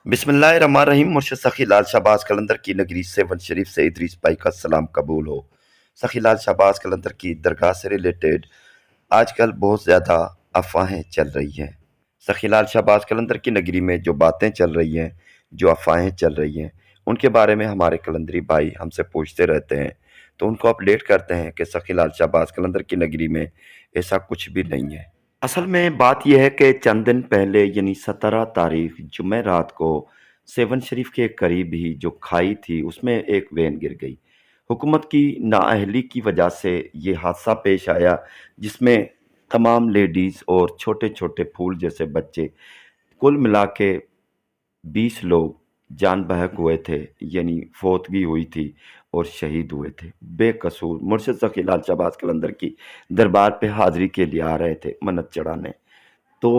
बिस्मिल्लाहिर्रहमानिर्रहीम। मुर्शिद सखी लाल शाहबाज कलंदर की नगरी सेवन शरीफ से इदरीस भाई का सलाम कबूल हो। सखी लाल शाहबाज कलंदर की दरगाह से रिलेटेड आजकल बहुत ज़्यादा अफवाहें चल रही हैं। सखी लाल शाहबाज कलंदर की नगरी में जो बातें चल रही हैं, जो अफवाहें चल रही हैं, उनके बारे में हमारे कलंदरी भाई हमसे पूछते रहते हैं, तो उनको अपडेट करते हैं कि सखी लाल शाहबाज कलंदर की नगरी में ऐसा कुछ भी नहीं है। असल में बात यह है कि चंद दिन पहले यानी 17 तारीख जुमेरात को सेवन शरीफ के करीब ही जो खाई थी उसमें एक वैन गिर गई। हुकूमत की नाअहली की वजह से ये हादसा पेश आया, जिसमें तमाम लेडीज़ और छोटे छोटे फूल जैसे बच्चे कुल मिला के 20 लोग जान बहक हुए थे, यानी फौतगी हुई थी और शहीद हुए थे बेकसूर। मुर्शिद सखी लाल शाहबाज कलंदर की दरबार पे हाजिरी के लिए आ रहे थे मन्नत चढ़ाने। तो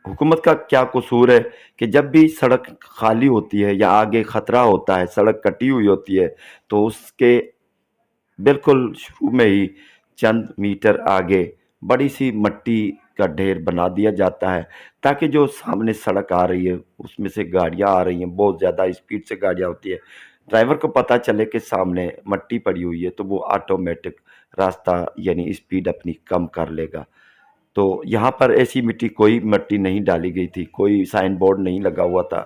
हुकूमत का क्या कसूर है कि जब भी सड़क खाली होती है या आगे खतरा होता है, सड़क कटी हुई होती है, तो उसके बिल्कुल शुरू में ही चंद मीटर आगे बड़ी सी मट्टी का ढेर बना दिया जाता है, ताकि जो सामने सड़क आ रही है उसमें से गाड़ियां आ रही हैं, बहुत ज़्यादा स्पीड से गाड़ियां होती है, ड्राइवर को पता चले कि सामने मट्टी पड़ी हुई है तो वो ऑटोमेटिक रास्ता यानी स्पीड अपनी कम कर लेगा। तो यहाँ पर ऐसी कोई मिट्टी नहीं डाली गई थी, कोई साइन बोर्ड नहीं लगा हुआ था।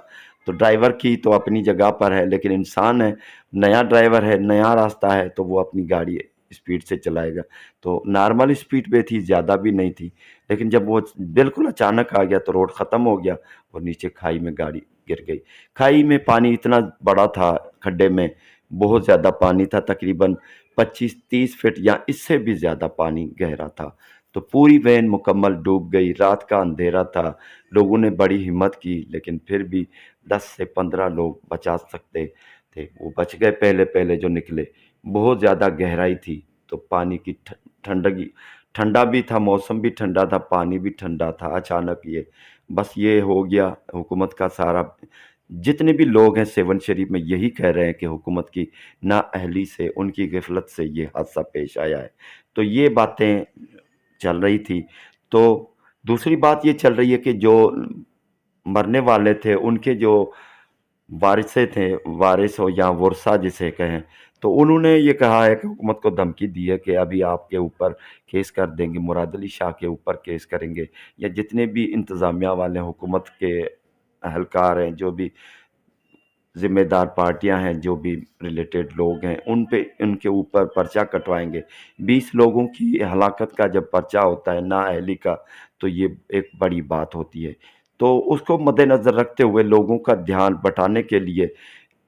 तो ड्राइवर की तो अपनी जगह पर है, लेकिन इंसान है, नया ड्राइवर है, नया रास्ता है, तो वो अपनी गाड़ी स्पीड से चलाएगा। तो नॉर्मल स्पीड पे थी, ज़्यादा भी नहीं थी, लेकिन जब वो बिल्कुल अचानक आ गया तो रोड ख़त्म हो गया और नीचे खाई में गाड़ी गिर गई। खाई में पानी इतना बड़ा था, खड्डे में बहुत ज़्यादा पानी था, तकरीबन 25-30 फीट या इससे भी ज़्यादा पानी गहरा था। तो पूरी वैन मुकम्मल डूब गई। रात का अंधेरा था, लोगों ने बड़ी हिम्मत की, लेकिन फिर भी 10 से 15 लोग बचा सकते थे, वो बच गए पहले पहले जो निकले। बहुत ज़्यादा गहराई थी, तो पानी की ठंडगी, ठंडा भी था, मौसम भी ठंडा था, पानी भी ठंडा था। अचानक ये बस ये हो गया। हुकूमत का सारा जितने भी लोग हैं सेवन शरीफ में यही कह रहे हैं कि हुकूमत की नाअहली से, उनकी ग़फलत से ये हादसा पेश आया है। तो ये बातें चल रही थी। तो दूसरी बात ये चल रही है कि जो मरने वाले थे उनके जो वारिसे थे, वारिस हो या वर्सा जिसे कहें, तो उन्होंने ये कहा है कि हुकूमत को धमकी दी है कि अभी आपके ऊपर केस कर देंगे, मुराद अली शाह के ऊपर केस करेंगे, या जितने भी इंतज़ामिया वाले हुकूमत के अहलकार हैं, जो भी ज़िम्मेदार पार्टियां हैं, जो भी रिलेटेड लोग हैं, उन पे उनके ऊपर पर्चा कटवाएंगे। 20 लोगों की हलाकत का जब पर्चा होता है नाअहली का, तो ये एक बड़ी बात होती है। तो उसको मद्देनज़र रखते हुए लोगों का ध्यान बटाने के लिए,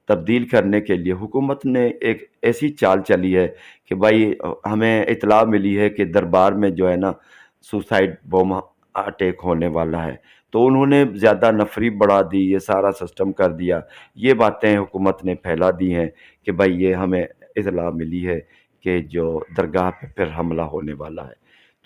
तब्दील करने के लिए हुकूमत ने एक ऐसी चाल चली है कि भाई हमें इत्तला मिली है कि दरबार में जो है ना सुसाइड बम अटैक होने वाला है, तो उन्होंने ज़्यादा नफरी बढ़ा दी, ये सारा सिस्टम कर दिया। ये बातें हुकूमत ने फैला दी हैं कि भाई ये हमें इत्तला मिली है कि जो दरगाह पे फिर हमला होने वाला है।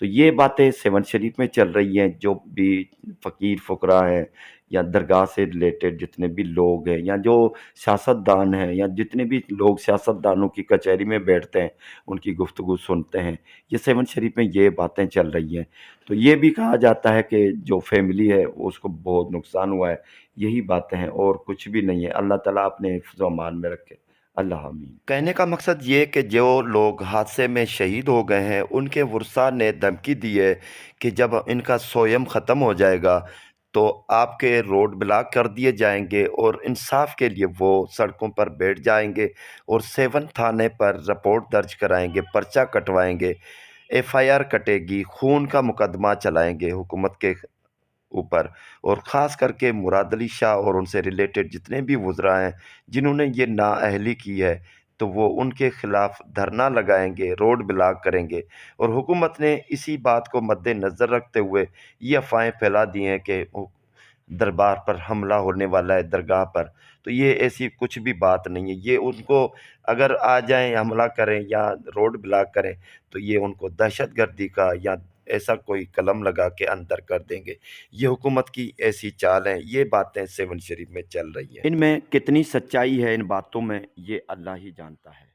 तो ये बातें सेवन शरीफ में चल रही हैं। जो भी फ़कीर फ़ुकरा हैं या दरगाह से रिलेटेड जितने भी लोग हैं, या जो सियासतदान हैं, या जितने भी लोग सियासतदानों की कचहरी में बैठते हैं, उनकी गुफ्तगू सुनते हैं, ये सेवन शरीफ में ये बातें चल रही हैं। तो ये भी कहा जाता है कि जो फैमिली है उसको बहुत नुकसान हुआ है। यही बातें हैं और कुछ भी नहीं है। अल्लाह ताला अपने हिफ्ज़ व अमान में रखे। अल्लाह आमीन। कहने का मकसद ये कि जो लोग हादसे में शहीद हो गए हैं, उनके वर्सा ने धमकी दी है कि जब इनका सोयम ख़त्म हो जाएगा तो आपके रोड ब्लॉक कर दिए जाएंगे और इंसाफ के लिए वो सड़कों पर बैठ जाएंगे और सेवन थाने पर रिपोर्ट दर्ज कराएंगे, पर्चा कटवाएंगे, एफआईआर कटेगी, खून का मुकदमा चलाएंगे हुकूमत के ऊपर। और ख़ास करके मुराद अली शाह और उनसे रिलेटेड जितने भी वुज़रा हैं जिन्होंने ये नाअहली की है, तो वो उनके ख़िलाफ़ धरना लगाएंगे, रोड ब्लॉक करेंगे। और हुकूमत ने इसी बात को मद्देनज़र रखते हुए ये अफ़वाहें फैला दी हैं कि दरबार पर हमला होने वाला है, दरगाह पर। तो ये ऐसी कुछ भी बात नहीं है। ये उनको अगर आ जाएं, हमला करें या रोड ब्लॉक करें, तो ये उनको दहशतगर्दी का या ऐसा कोई कलम लगा के अंदर कर देंगे। ये हुकूमत की ऐसी चाल है। ये बातें सेवन शरीफ में चल रही हैं। इनमें कितनी सच्चाई है इन बातों में, ये अल्लाह ही जानता है।